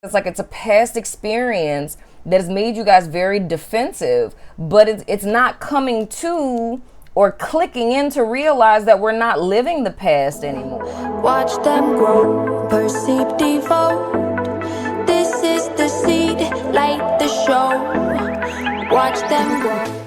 It's like it's a past experience that has made you guys very defensive, but it's not coming to or clicking in to realize that we're not living the past anymore. Watch them grow, perceive, devote. This is the seed, light the show. Watch them grow.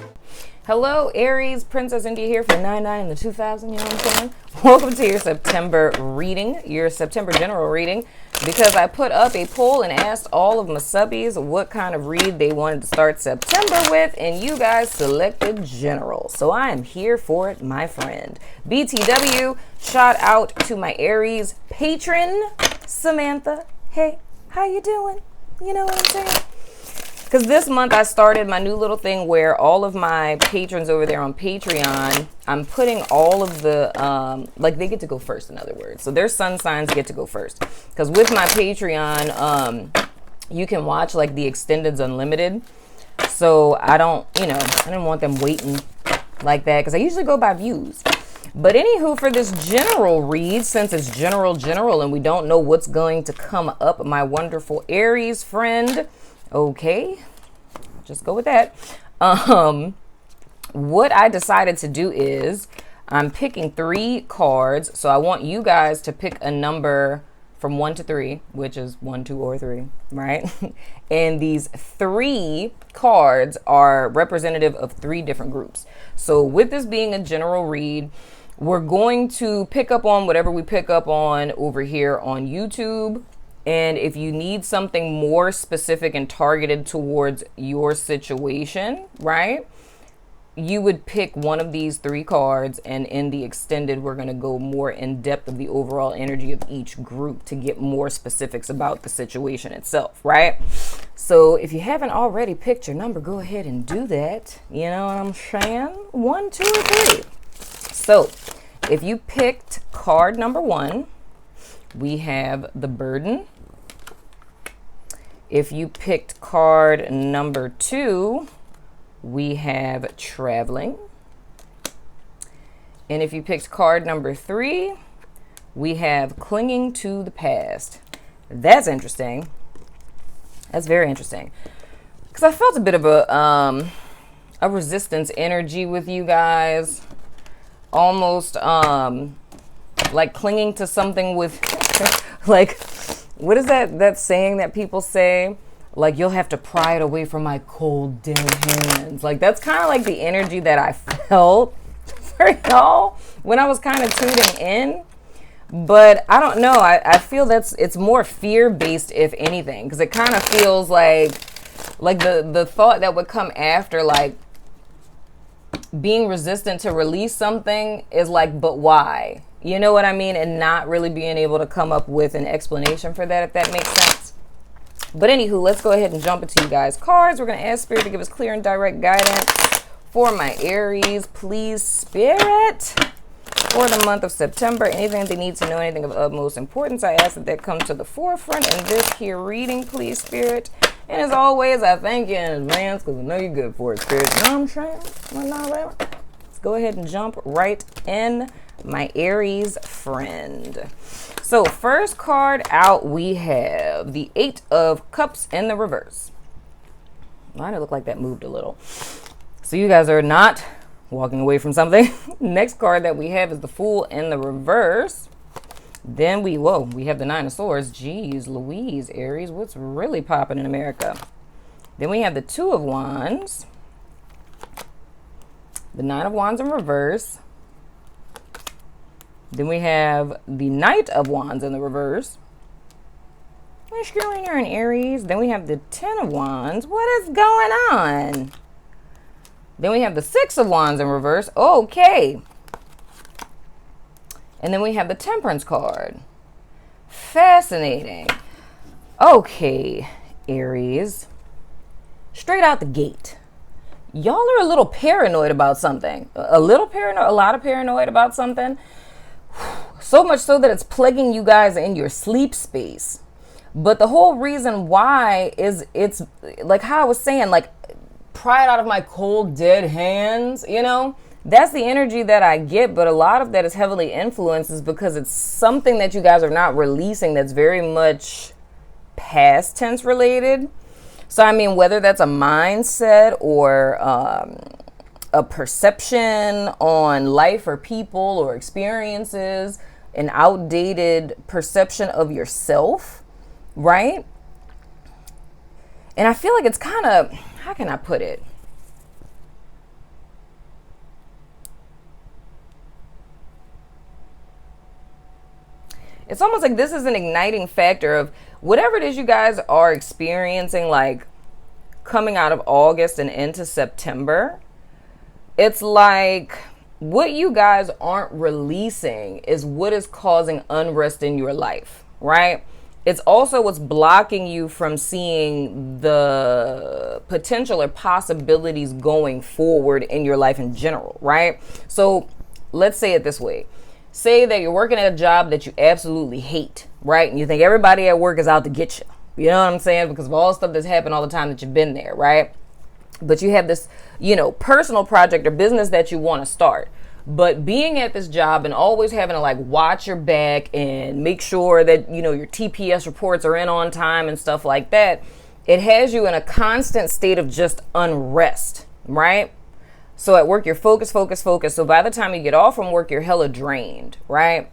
Hello, Aries, Princess India here for 99 in the 2000, you know what I'm saying? Welcome to your September reading, your September general reading, because I put up a poll and asked all of my subbies what kind of read they wanted to start September with, and you guys selected general. So I am here for it, my friend. BTW, shout out to my Aries patron, Samantha. Hey, how you doing? You know what I'm saying? Because this month I started my new little thing where all of my patrons over there on Patreon, I'm putting all of the, like they get to go first, in other words. So their sun signs get to go first. Because with my Patreon, you can watch like the Extendeds Unlimited. So I don't, I didn't want them waiting like that because I usually go by views. But anywho, for this general read, since it's general and we don't know what's going to come up, my wonderful Aries friend, okay, just go with that. What I decided to do is I'm picking 3 cards. So I want you guys to pick a number from 1 to 3, which is 1, 2, or 3, right? And these 3 cards are representative of 3 different groups. So with this being a general read, we're going to pick up on whatever we pick up on over here on YouTube. And if you need something more specific and targeted towards your situation, right, you would pick one of these 3 cards. And in the extended, we're going to go more in depth of the overall energy of each group to get more specifics about the situation itself, right? So if you haven't already picked your number, go ahead and do that. You know what I'm saying? 1, 2, or 3. So if you picked card number 1, we have the burden. If you picked card number 2, we have traveling. And if you picked card number 3, we have clinging to the past. That's interesting. That's very interesting. Because I felt a bit of a resistance energy with you guys. Almost like clinging to something with like, what is that saying that people say? Like, you'll have to pry it away from my cold, dead hands. Like, that's kind of like the energy that I felt for y'all when I was kind of tuning in. But I don't know. I feel it's more fear-based, if anything. Because it kind of feels like the thought that would come after, like, being resistant to release something is like, but why? You know what I mean? And not really being able to come up with an explanation for that, if that makes sense. But anywho, let's go ahead and jump into you guys' cards. We're going to ask Spirit to give us clear and direct guidance for my Aries. Please, Spirit, for the month of September. Anything they need to know, anything of utmost importance, I ask that comes to the forefront in this here reading, please, Spirit. And as always, I thank you in advance because I know you're good for it, Spirit. You know what I'm saying? Let's go ahead and jump right in, my Aries friend. So first card out, we have the 8 of Cups in the reverse. Why did it look like that moved a little? So you guys are not walking away from something. Next card that we have is the Fool in the reverse. Then we have the 9 of Swords. Jeez Louise, Aries, what's really popping in America? Then we have the 2 of Wands. The 9 of Wands in reverse. Then we have the Knight of Wands in the reverse. What's going on, Aries? Then we have the 10 of Wands. What is going on? Then we have the 6 of Wands in reverse. Okay. And then we have the Temperance card. Fascinating. Okay, Aries. Straight out the gate, y'all are a little paranoid about something. A lot of paranoid about something. So much so that it's plaguing you guys in your sleep space. But the whole reason why is it's like how I was saying, like, pry it out of my cold, dead hands, That's the energy that I get, but a lot of that is heavily influenced is because it's something that you guys are not releasing that's very much past tense related. So, I mean, whether that's a mindset or a perception on life or people or experiences, an outdated perception of yourself, right? And I feel like it's kind of, how can I put it? It's almost like this is an igniting factor of whatever it is you guys are experiencing, like coming out of August and into September. It's like what you guys aren't releasing is what is causing unrest in your life, right? It's also what's blocking you from seeing the potential or possibilities going forward in your life in general, right? So let's say it this way. Say that you're working at a job that you absolutely hate, right? And you think everybody at work is out to get you. You know what I'm saying? Because of all the stuff that's happened all the time that you've been there, right? But you have this, personal project or business that you want to start. But being at this job and always having to like watch your back and make sure that, your TPS reports are in on time and stuff like that, it has you in a constant state of just unrest, right? So at work, you're focused. So by the time you get off from work, you're hella drained, right?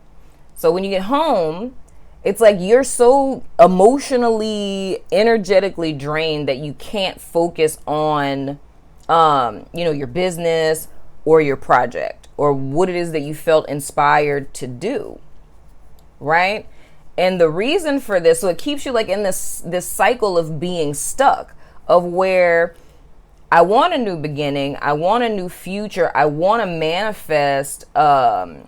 So when you get home, it's like you're so emotionally, energetically drained that you can't focus on, your business or your project or what it is that you felt inspired to do, right? And the reason for this, so it keeps you like in this cycle of being stuck, of where I want a new beginning. I want a new future. I want to manifest, my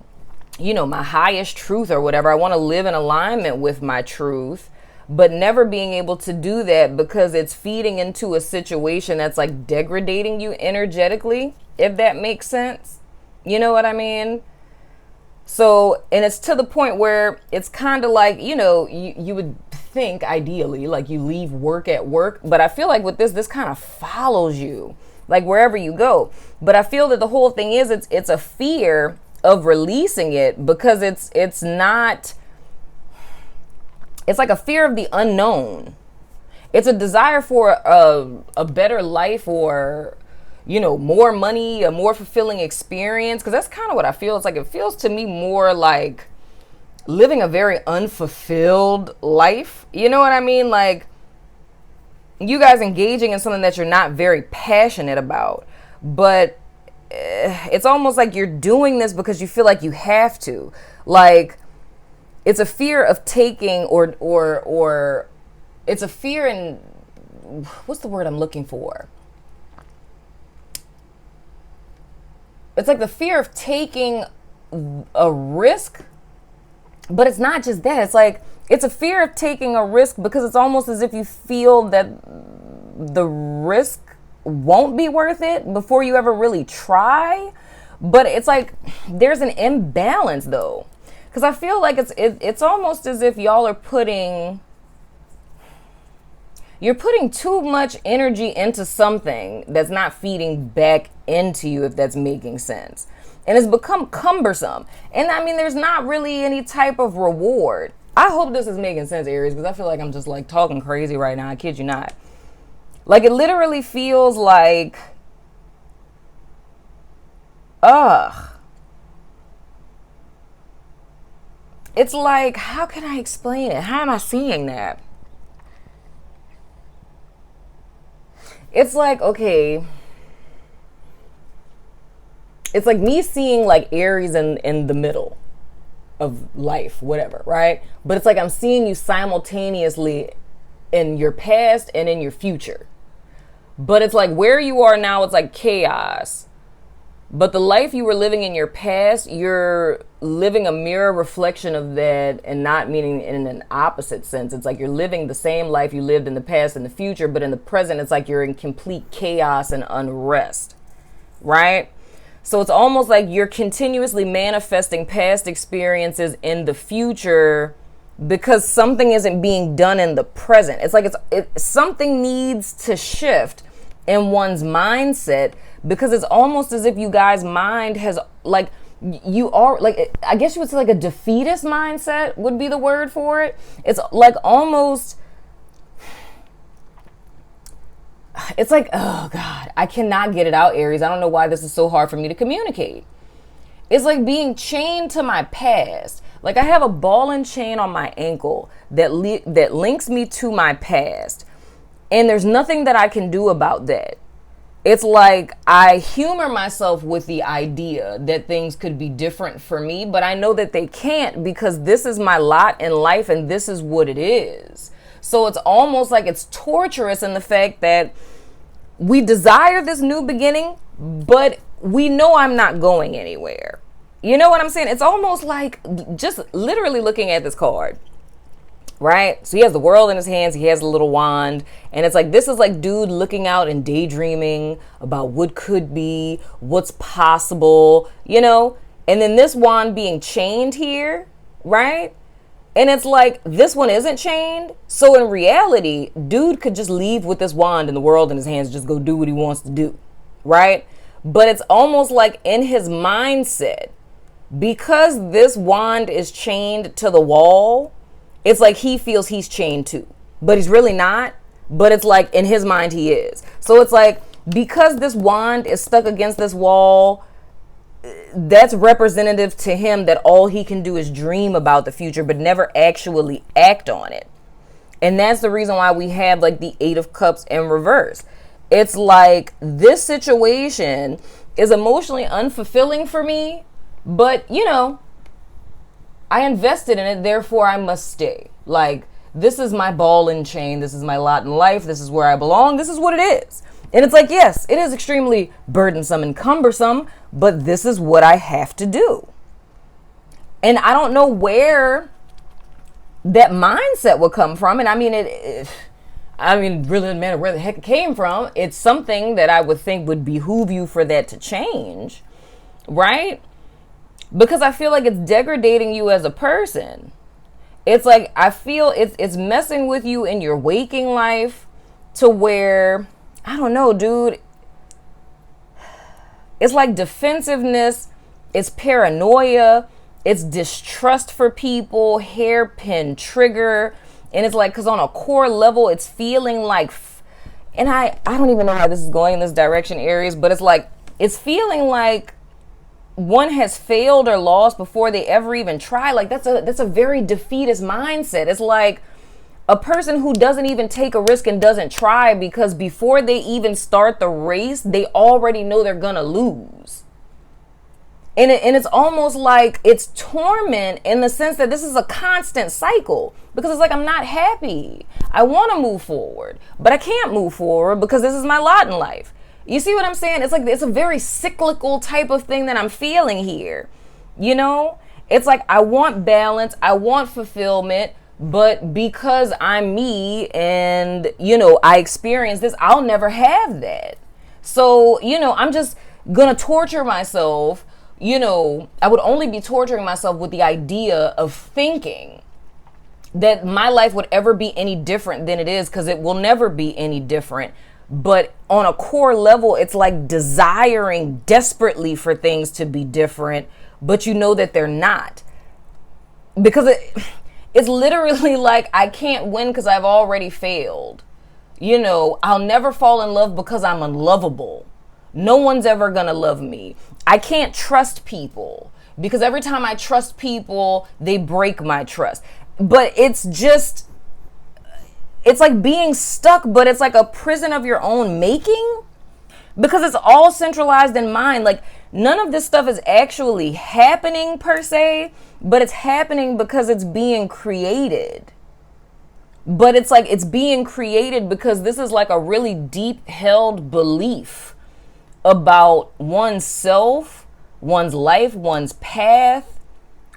highest truth or whatever. I want to live in alignment with my truth, but never being able to do that because it's feeding into a situation that's like degrading you energetically, if that makes sense. You know what I mean? So, and it's to the point where it's kind of like, you would think ideally like you leave work at work, but I feel like with this kind of follows you like wherever you go. But I feel that the whole thing is it's a fear of releasing it because it's like a fear of the unknown. It's a desire for a better life or more money, a more fulfilling experience, because that's kind of what I feel. It's like it feels to me more like living a very unfulfilled life. You know what I mean? Like you guys engaging in something that you're not very passionate about, but it's almost like you're doing this because you feel like you have to. Like it's a fear of taking or it's a fear in, what's the word I'm looking for? It's like the fear of taking a risk. But it's not just that. It's like, it's a fear of taking a risk because it's almost as if you feel that the risk won't be worth it before you ever really try. But it's like, there's an imbalance though. Because I feel like it's almost as if y'all are you're putting too much energy into something that's not feeding back into you, if that's making sense. And it's become cumbersome. And I mean, there's not really any type of reward. I hope this is making sense, Aries, because I feel like I'm just like talking crazy right now. I kid you not. Like it literally feels like, it's like, how can I explain it? How am I seeing that? It's like, okay, it's like me seeing like Aries in the middle of life, whatever, right? But it's like I'm seeing you simultaneously in your past and in your future. But it's like where you are now, it's like chaos. But the life you were living in your past, you're living a mirror reflection of that, and not meaning in an opposite sense. It's like you're living the same life you lived in the past and the future, but in the present, it's like you're in complete chaos and unrest, right? So it's almost like you're continuously manifesting past experiences in the future because something isn't being done in the present. It's like something needs to shift in one's mindset, because it's almost as if you guys' mind has like, you are like, I guess you would say like a defeatist mindset would be the word for it. It's like almost it's like, oh God, I cannot get it out, Aries. I don't know why this is so hard for me to communicate. It's like being chained to my past. Like I have a ball and chain on my ankle that links me to my past. And there's nothing that I can do about that. It's like I humor myself with the idea that things could be different for me, but I know that they can't because this is my lot in life and this is what it is. So it's almost like it's torturous in the fact that we desire this new beginning, but we know I'm not going anywhere. You know what I'm saying? It's almost like just literally looking at this card. Right? So he has the world in his hands. He has a little wand. And it's like, this is like dude looking out and daydreaming about what could be, what's possible, you know? And then this wand being chained here, right? And it's like, this one isn't chained. So in reality, dude could just leave with this wand and the world in his hands, just go do what he wants to do, right? But it's almost like in his mindset, because this wand is chained to the wall, it's like he feels he's chained too, but he's really not. But it's like in his mind he is. So it's like because this wand is stuck against this wall, that's representative to him that all he can do is dream about the future, but never actually act on it. And that's the reason why we have like the 8 of Cups in reverse. It's like this situation is emotionally unfulfilling for me, but you know, I invested in it, therefore I must stay. Like, this is my ball and chain. This is my lot in life. This is where I belong. This is what it is. And it's like, yes, it is extremely burdensome and cumbersome, but this is what I have to do. And I don't know where that mindset would come from. And I mean, really doesn't matter where the heck it came from. It's something that I would think would behoove you for that to change, right? Because I feel like it's degrading you as a person. It's like, I feel it's messing with you in your waking life to where, I don't know, dude. It's like defensiveness. It's paranoia. It's distrust for people, hairpin trigger. And it's like, because on a core level, it's feeling like, and I don't even know how this is going in this direction, Aries, but it's like, it's feeling like one has failed or lost before they ever even try. Like that's a very defeatist mindset. It's like a person who doesn't even take a risk and doesn't try because before they even start the race, they already know they're gonna lose. And it's almost like it's torment in the sense that this is a constant cycle because it's like, I'm not happy. I want to move forward, but I can't move forward because this is my lot in life. You see what I'm saying? It's like, it's a very cyclical type of thing that I'm feeling here. You know, it's like, I want balance. I want fulfillment, but because I'm me and, you know, I experience this, I'll never have that. So, you know, I'm just going to torture myself. You know, I would only be torturing myself with the idea of thinking that my life would ever be any different than it is, because it will never be any different. But on a core level, it's like desiring desperately for things to be different, but you know that they're not. Because it's literally like, I can't win because I've already failed. You know, I'll never fall in love because I'm unlovable. No one's ever gonna love me. I can't trust people because every time I trust people, they break my trust. But it's just, it's like being stuck, but it's like a prison of your own making because it's all centralized in mind. Like none of this stuff is actually happening per se, but it's happening because it's being created. But it's like, it's being created because this is like a really deep held belief about oneself, one's life, one's path,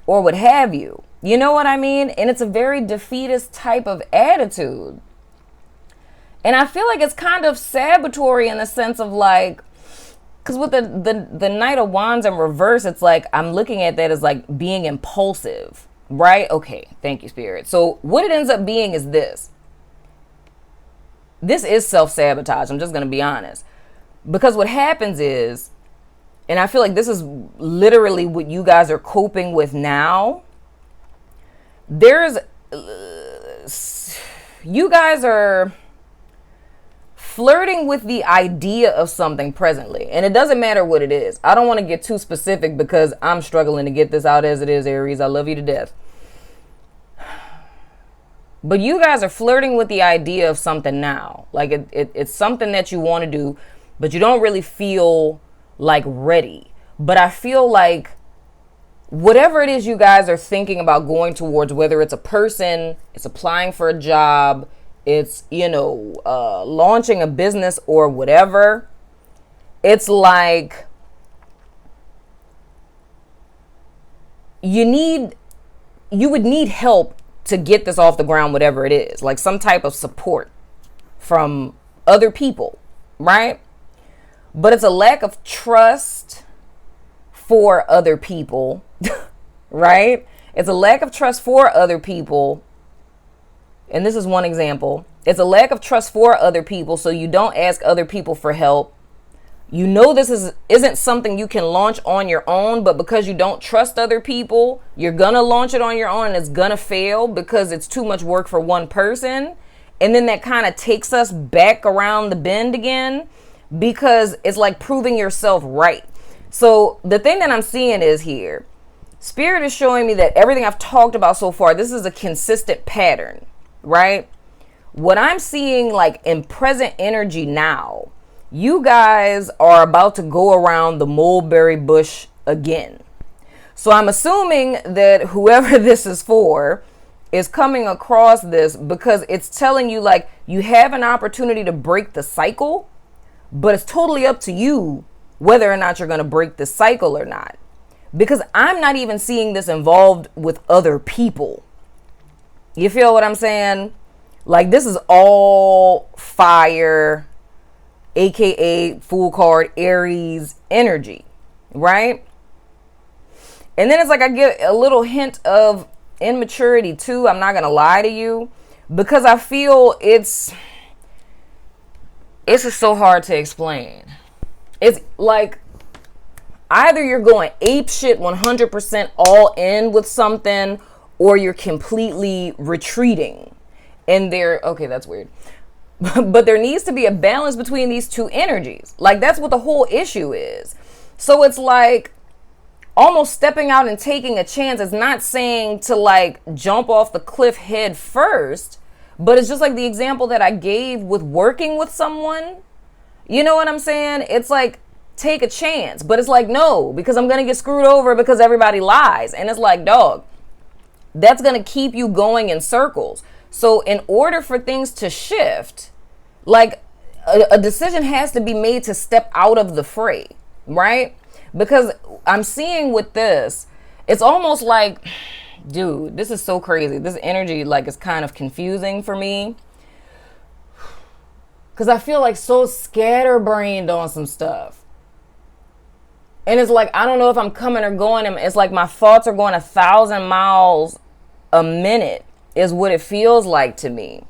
or what have you. You know what I mean? And it's a very defeatist type of attitude. And I feel like it's kind of sabotory in the sense of like, because with the Knight of Wands in reverse, it's like, I'm looking at that as like being impulsive, right? Okay, thank you, Spirit. So what it ends up being is this. This is self-sabotage. I'm just going to be honest. Because what happens is, and I feel like this is literally what you guys are coping with now. You guys are flirting with the idea of something presently. And it doesn't matter what it is. I don't want to get too specific because I'm struggling to get this out as it is, Aries. I love you to death. But you guys are flirting with the idea of something now. Like it's something that you want to do, but you don't really feel like ready. But I feel like whatever it is you guys are thinking about going towards, whether it's a person, it's applying for a job, it's, launching a business or whatever, it's like you would need help to get this off the ground, whatever it is, like some type of support from other people, right? But it's a lack of trust for other people, right? It's a lack of trust for other people. And this is one example. It's a lack of trust for other people, so you don't ask other people for help. You know this isn't something you can launch on your own, but because you don't trust other people, you're gonna launch it on your own and it's gonna fail because it's too much work for one person. And then that kind of takes us back around the bend again because it's like proving yourself right. So the thing that I'm seeing is here, Spirit is showing me that everything I've talked about so far, this is a consistent pattern, right? What I'm seeing like in present energy now, you guys are about to go around the mulberry bush again. So I'm assuming that whoever this is for is coming across this because it's telling you like you have an opportunity to break the cycle, but it's totally up to you whether or not you're going to break the cycle or not. Because I'm not even seeing this involved with other people. You feel what I'm saying? Like this is all fire, aka Fool card, Aries energy, right? And then it's like I get a little hint of immaturity too. I'm not going to lie to you because I feel it's just so hard to explain. It's like either you're going ape shit 100% all in with something or you're completely retreating. And okay, that's weird. But there needs to be a balance between these two energies. Like that's what the whole issue is. So it's like almost stepping out and taking a chance. It's not saying to like jump off the cliff head first, but it's just like the example that I gave with working with someone. You know what I'm saying? It's like take a chance, but it's like no, because I'm gonna get screwed over because everybody lies. And it's like, dog, that's gonna keep you going in circles. So in order for things to shift, like a decision has to be made to step out of the fray, right? Because I'm seeing with this, it's almost like, dude, this is so crazy. This energy like is kind of confusing for me. Because I feel like so scatterbrained on some stuff. And it's like, I don't know if I'm coming or going. It's like my thoughts are going 1,000 miles a minute is what it feels like to me.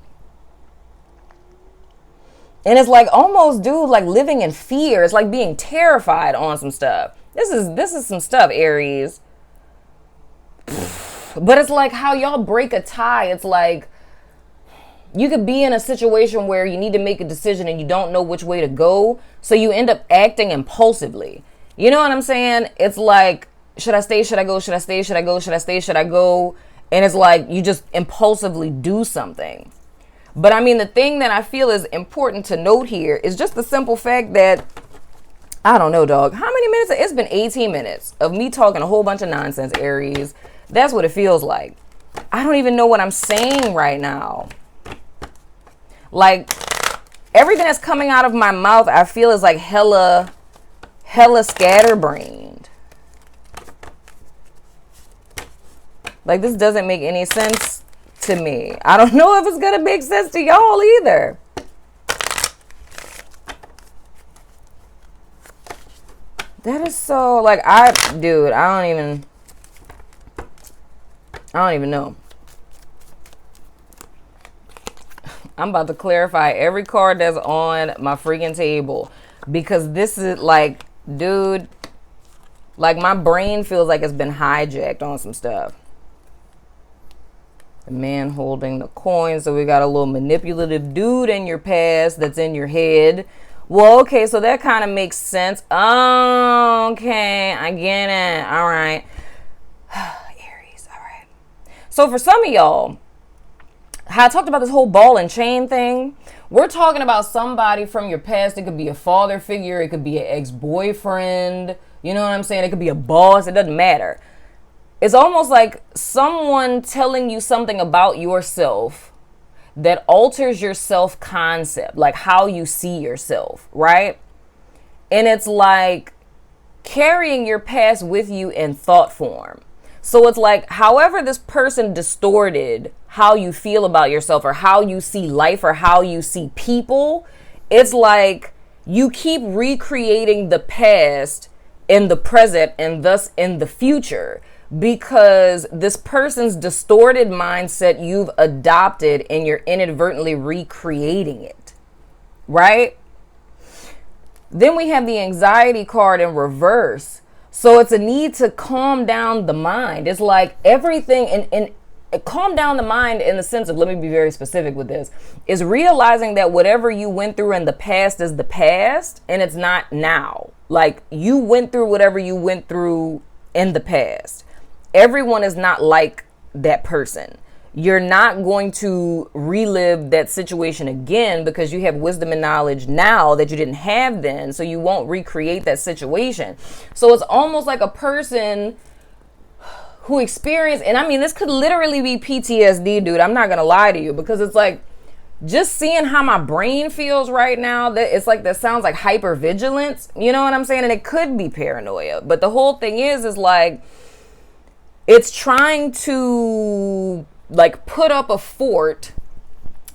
And it's like almost, dude, like living in fear. It's like being terrified on some stuff. This is some stuff, Aries. But it's like how y'all break a tie. It's like you could be in a situation where you need to make a decision and you don't know which way to go. So you end up acting impulsively. You know what I'm saying? It's like, should I stay? Should I go? Should I stay? Should I go? Should I stay? Should I go? And it's like you just impulsively do something. But I mean, the thing that I feel is important to note here is just the simple fact that, I don't know, dog. How many minutes? It's been 18 minutes of me talking a whole bunch of nonsense, Aries. That's what it feels like. I don't even know what I'm saying right now. Like, everything that's coming out of my mouth, I feel is like hella scatterbrained. Like, this doesn't make any sense to me. I don't know if it's gonna make sense to y'all either. That is so, like, I don't even know. I'm about to clarify every card that's on my freaking table because this is like, dude, like my brain feels like it's been hijacked on some stuff. The man holding the coin. So we got a little manipulative dude in your past that's in your head. Well, okay, so that kind of makes sense. Oh, okay, I get it. All right. Aries, all right. So for some of y'all, how I talked about this whole ball and chain thing, we're talking about somebody from your past. It could be a father figure. It could be an ex-boyfriend. You know what I'm saying? It could be a boss. It doesn't matter. It's almost like someone telling you something about yourself that alters your self-concept, like how you see yourself, right? And it's like carrying your past with you in thought form. So it's like however this person distorted how you feel about yourself or how you see life or how you see people, it's like you keep recreating the past in the present and thus in the future, because this person's distorted mindset you've adopted and you're inadvertently recreating it, right? Then we have the anxiety card in reverse. So it's a need to calm down the mind. It's like everything, and calm down the mind in the sense of, let me be very specific with this, is realizing that whatever you went through in the past is the past and it's not now. Like you went through whatever you went through in the past. Everyone is not like that person. You're not going to relive that situation again because you have wisdom and knowledge now that you didn't have then. So you won't recreate that situation. So it's almost like a person who experienced, and I mean, this could literally be PTSD, dude. I'm not going to lie to you, because it's like just seeing how my brain feels right now, that it's like, that sounds like hypervigilance. You know what I'm saying? And it could be paranoia. But the whole thing is like, it's trying to like put up a fort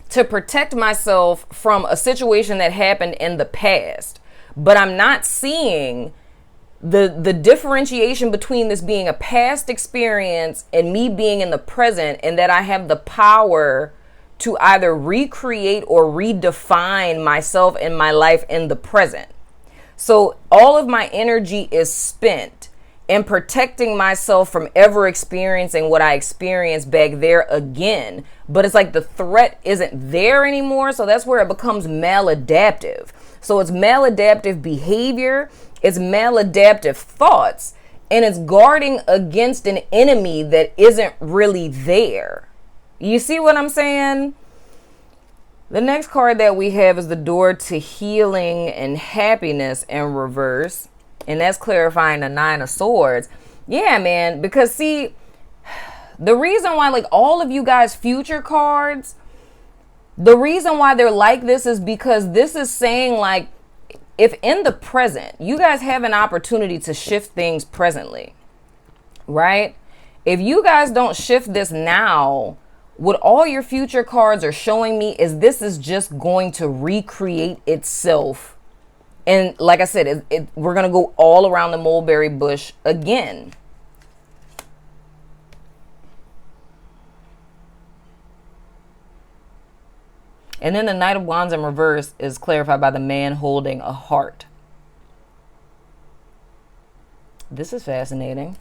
to protect myself from a situation that happened in the past. But I'm not seeing the differentiation between this being a past experience and me being in the present, and that I have the power to either recreate or redefine myself and my life in the present. So all of my energy is spent and protecting myself from ever experiencing what I experienced back there again. But it's like the threat isn't there anymore. So that's where it becomes maladaptive. So it's maladaptive behavior, it's maladaptive thoughts, and it's guarding against an enemy that isn't really there. You see what I'm saying? The next card that we have is the door to healing and happiness in reverse. And that's clarifying the 9 of Swords. Yeah, man. Because see, the reason why like all of you guys future cards, the reason why they're like this is because this is saying like, if in the present, you guys have an opportunity to shift things presently, right? If you guys don't shift this now, what all your future cards are showing me is this is just going to recreate itself. And like I said, we're going to go all around the mulberry bush again. And then the Knight of Wands in reverse is clarified by the man holding a heart. This is fascinating.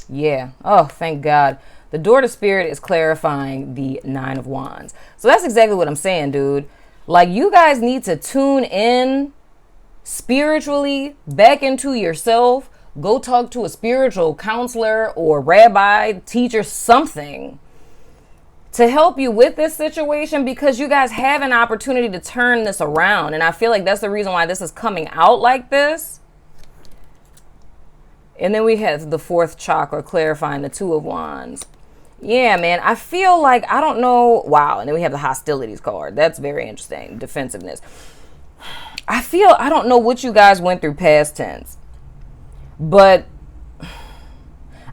Yeah. Oh, thank God. The door to spirit is clarifying the 9 of Wands. So that's exactly what I'm saying, dude. Like, you guys need to tune in spiritually back into yourself. Go talk to a spiritual counselor or rabbi, teacher, something to help you with this situation, because you guys have an opportunity to turn this around. And I feel like that's the reason why this is coming out like this. And then we have the 4th chakra clarifying the 2 of Wands. Yeah, man, I feel like, I don't know. Wow. And then we have the hostilities card. That's very interesting. Defensiveness. I don't know what you guys went through past tense, but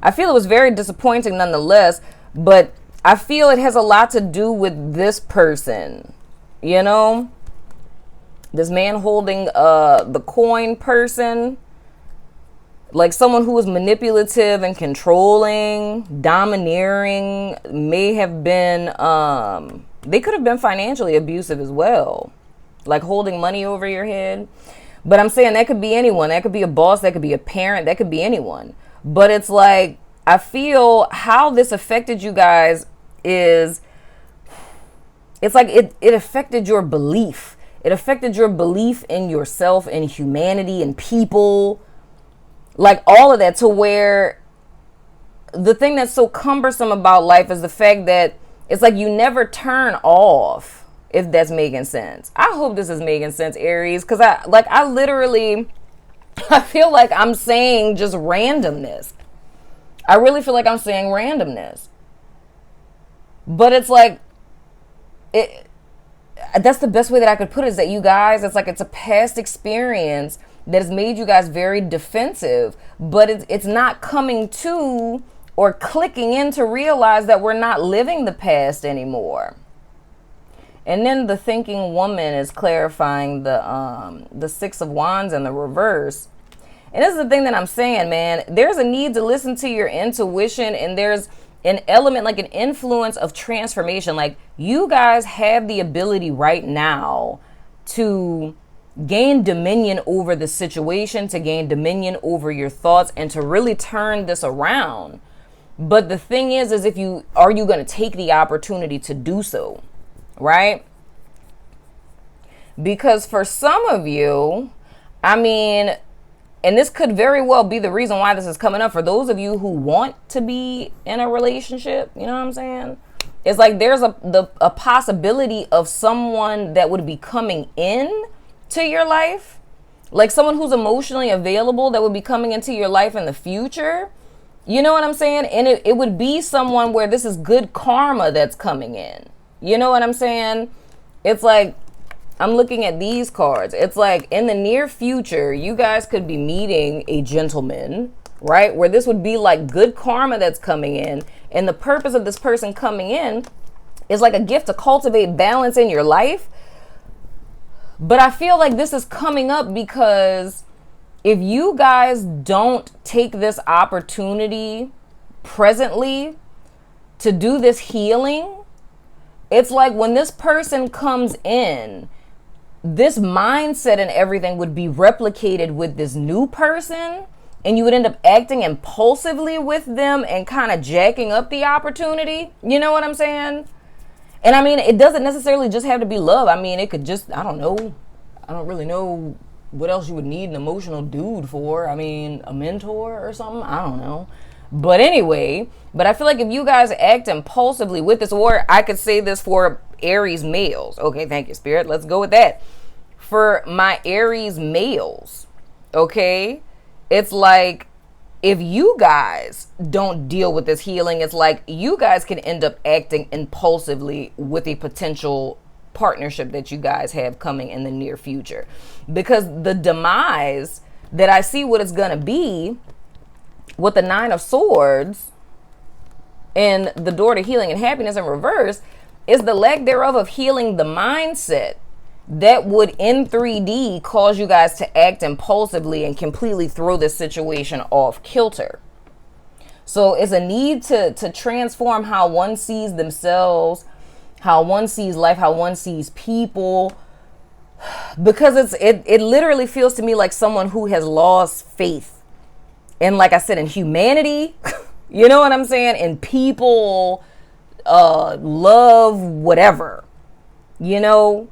I feel it was very disappointing nonetheless. But I feel it has a lot to do with this person, you know, this man holding the coin person, like someone who was manipulative and controlling, domineering, may have been, they could have been financially abusive as well, like holding money over your head. But I'm saying that could be anyone. That could be a boss. That could be a parent. That could be anyone. But it's like I feel how this affected you guys is, it's like it affected your belief. It affected your belief in yourself, in humanity, in people, like all of that, to where the thing that's so cumbersome about life is the fact that it's like you never turn off, if that's making sense. I hope this is making sense, Aries, because I literally, I feel like I'm saying just randomness. I really feel like I'm saying randomness. But it's like, that's the best way that I could put it, is that you guys, it's like it's a past experience that has made you guys very defensive, but it's not coming to or clicking in to realize that we're not living the past anymore. And then the thinking woman is clarifying the Six of Wands in the reverse. And this is the thing that I'm saying, man. There's a need to listen to your intuition, and there's an element, like an influence of transformation. Like, you guys have the ability right now to gain dominion over the situation, to gain dominion over your thoughts, and to really turn this around. But the thing is are you going to take the opportunity to do so, right? Because for some of you, I mean, and this could very well be the reason why this is coming up, for those of you who want to be in a relationship, you know what I'm saying? It's like there's a possibility of someone that would be coming in to your life, like someone who's emotionally available that would be coming into your life in the future. You know what I'm saying? And it would be someone where this is good karma that's coming in. You know what I'm saying? It's like, I'm looking at these cards. It's like in the near future, you guys could be meeting a gentleman, right? Where this would be like good karma that's coming in. And the purpose of this person coming in is like a gift to cultivate balance in your life. But I feel like this is coming up because if you guys don't take this opportunity presently to do this healing, it's like when this person comes in, this mindset and everything would be replicated with this new person, and you would end up acting impulsively with them and kind of jacking up the opportunity. You know what I'm saying? And I mean, it doesn't necessarily just have to be love. I mean, it could just, I don't know. I don't really know what else you would need an emotional dude for. I mean, a mentor or something. I don't know. But anyway, I feel like if you guys act impulsively with this, or I could say this for Aries males. Okay, thank you, Spirit. Let's go with that. For my Aries males, okay, it's like if you guys don't deal with this healing, it's like you guys can end up acting impulsively with a potential partnership that you guys have coming in the near future. Because the demise that I see what it's going to be with the Nine of Swords and the door to healing and happiness in reverse is the lack thereof of healing the mindset that would in 3D cause you guys to act impulsively and completely throw this situation off kilter. So it's a need to transform how one sees themselves, how one sees life, how one sees people, because it literally feels to me like someone who has lost faith in, like I said, in humanity, you know what I'm saying, in people, love, whatever, you know.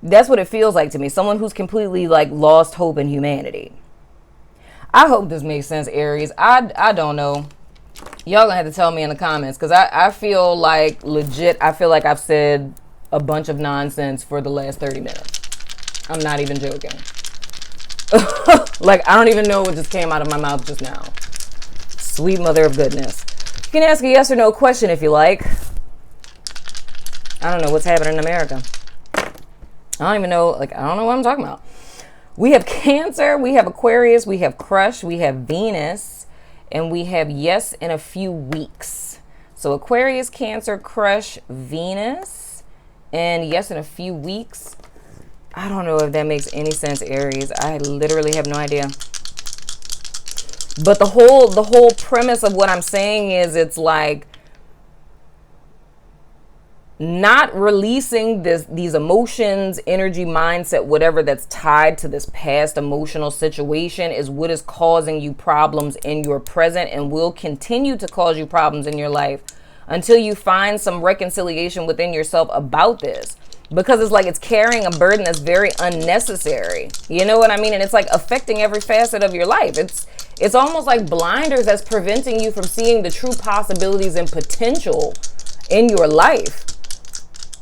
That's what it feels like to me. Someone who's completely like lost hope in humanity. I hope this makes sense, Aries. I don't know. Y'all gonna have to tell me in the comments, because I feel like legit, I feel like I've said a bunch of nonsense for the last 30 minutes. I'm not even joking. Like, I don't even know what just came out of my mouth just now. Sweet mother of goodness. You can ask a yes or no question if you like. I don't know what's happening in America. I don't even know, like, I don't know what I'm talking about. We have Cancer, we have Aquarius, we have Crush, we have Venus, and we have yes in a few weeks. So Aquarius, Cancer, Crush, Venus, and yes in a few weeks. I don't know if that makes any sense, Aries. I literally have no idea. But the whole premise of what I'm saying is, it's like, not releasing these emotions, energy, mindset, whatever that's tied to this past emotional situation is what is causing you problems in your present and will continue to cause you problems in your life until you find some reconciliation within yourself about this. Because it's like it's carrying a burden that's very unnecessary. You know what I mean? And it's like affecting every facet of your life. It's almost like blinders that's preventing you from seeing the true possibilities and potential in your life.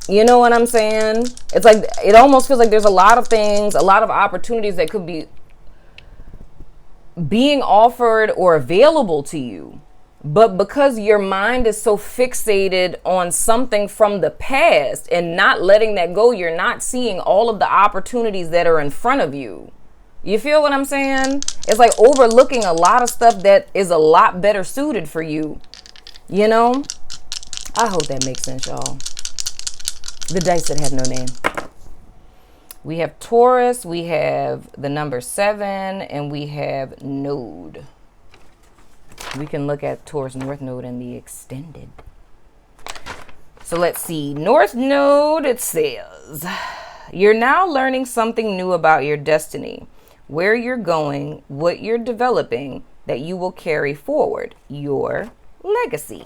You know what I'm saying? It's like, it almost feels like there's a lot of things, a lot of opportunities that could be being offered or available to you. But because your mind is so fixated on something from the past and not letting that go, you're not seeing all of the opportunities that are in front of you. You feel what I'm saying? It's like overlooking a lot of stuff that is a lot better suited for you. You know? I hope that makes sense, y'all. The dice that have no name. We have Taurus, we have the number 7, and we have node. We can look at Taurus North Node in the extended. So let's see. North Node, it says, you're now learning something new about your destiny, where you're going, what you're developing that you will carry forward, your legacy.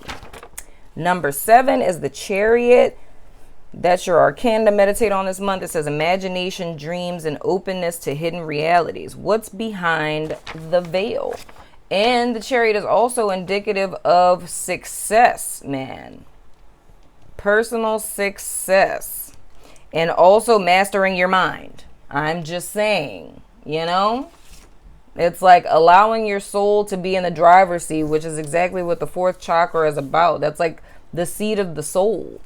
Number 7 is the Chariot. That's your arcana to meditate on this month. It says imagination, dreams, and openness to hidden realities. What's behind the veil? And the Chariot is also indicative of success, man. Personal success. And also mastering your mind. I'm just saying, you know? It's like allowing your soul to be in the driver's seat, which is exactly what the 4th chakra is about. That's like the seat of the soul.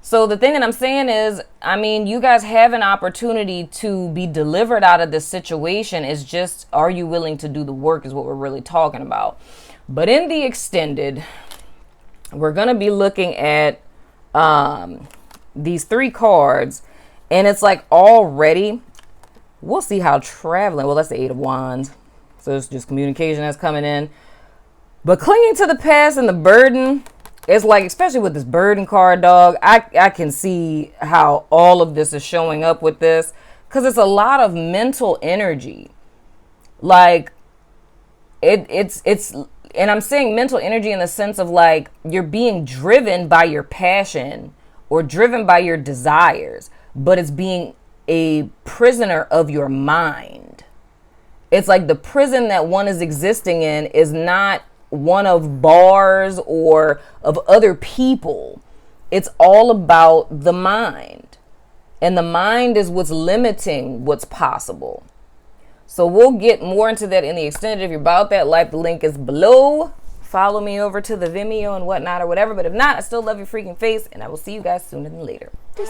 So the thing that I'm saying is, I mean, you guys have an opportunity to be delivered out of this situation. It's just, are you willing to do the work is what we're really talking about. But in the extended, we're going to be looking at these 3 cards. And it's like already, we'll see how traveling, well, that's the 8 of Wands. So it's just communication that's coming in. But clinging to the past and the burden, it's like, especially with this burden card, dog, I can see how all of this is showing up with this. Because it's a lot of mental energy. Like, it's, and I'm saying mental energy in the sense of like, you're being driven by your passion or driven by your desires. But it's being a prisoner of your mind. It's like the prison that one is existing in is not one of bars or of other people. It's all about the mind. And the mind is what's limiting what's possible. So we'll get more into that in the extended. If you're about that life, the link is below. Follow me over to the Vimeo and whatnot or whatever. But if not, I still love your freaking face. And I will see you guys sooner than later. Peace.